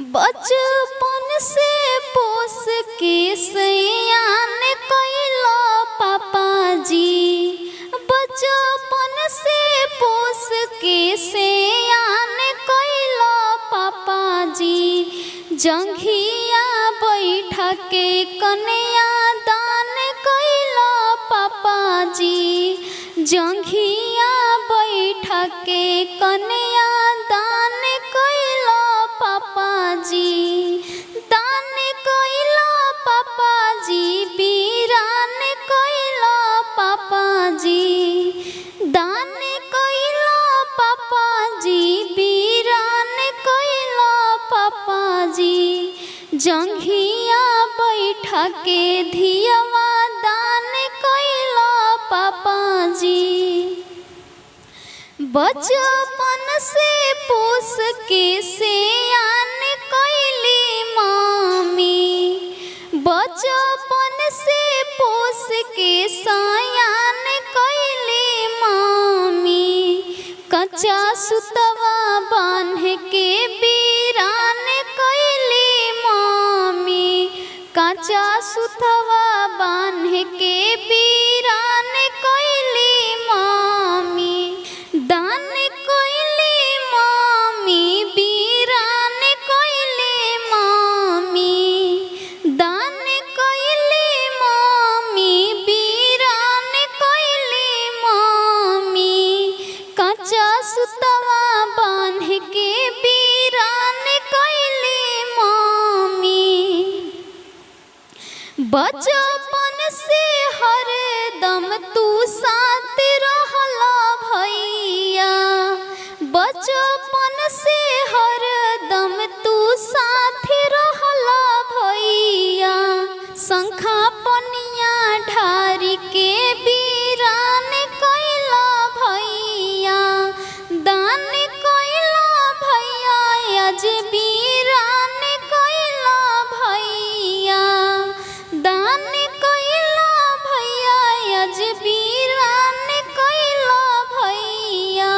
बचपन से पोस के सयान कइलो पापा जी। बचपन से पोस के सयान कइलो पापा जी। जंघिया बैठा के कन्या दान कइलो पापा जी। जंघिया बैठा के कन्या दान कइलो पापा जी। दान कइलो पापा जी। वीरान कइलो पापा जी। दान कइलो पापा जी। वीरान कइलो पापा जी। जंघिया बैठा के धियवा दान कइलो पापा जी। बचपन से पोस के सयान कइली मामी। बचपन से पोस के सयान कइली मामी। कच्चा सुतवा बांध के वीरान कइली मामी। कच्चा सुतवा बांध के वीरान कइली मामी। दान कइली मामी। वीरान कइली मामी। दान कइली मामी। वीरान कइली मामी। कच्चा सुतवा बांध के वीरान कइली मामी। बचपन से हरदम तू साथ रहला भैया। बचपन से हरदम तू साथ रहला भैया। शंखा पनिया ढारी के वीरान कइला भैया। दान कइला भैया आज वीरान कइला भैया। दान कइला भैया आज वीरान कइला भैया।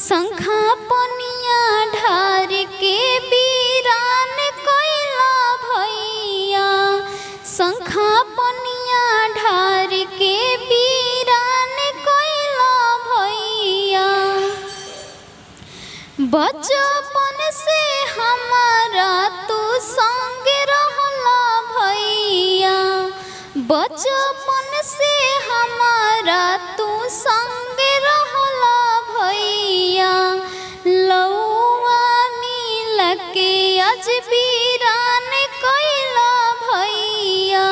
शंखा पनिया ढार के वीरान कइला भैया। शंखा पनिया ढार के वीरान कइला भैया। बचपन से हमारा तू संग रहला भैया। बचपन से हमारा तू संग रहला भैया। लौआ मिल के आज वीरान कइला भैया।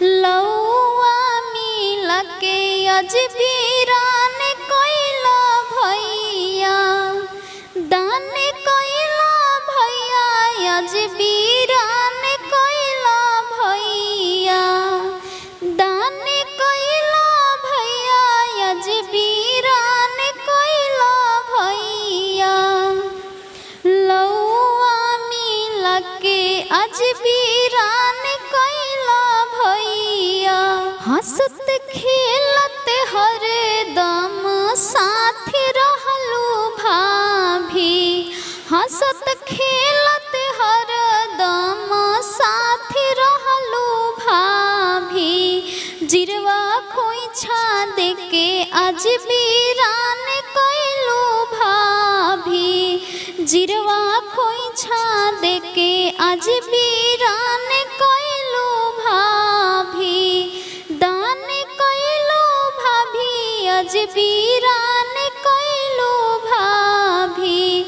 लौआ मिल के आज वीरान कइला भैया। दान कइला भैया आज वीरान कइला भैया। दान कइला भैया आज वीरान कइला भैया। लौआ मिल के आज वीरान कइला भैया। हंसत खेलत हरदम साथ रहलू भाभी। हंसत खेलत हरदम साथ रहलू भाभी। जिरवा खोइछा दे के आज वीरान कइलू भाभी। जिरवा खोइछा दे के आज वीरान कइलू भाभी। दान कइलू भाभी आज वीरान कइलू भाभी।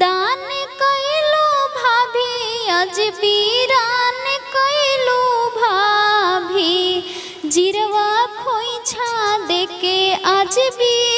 दान कइलू भाभी आज वीरान कइलू भाभी। जिरवा खोइछा दे के आज भी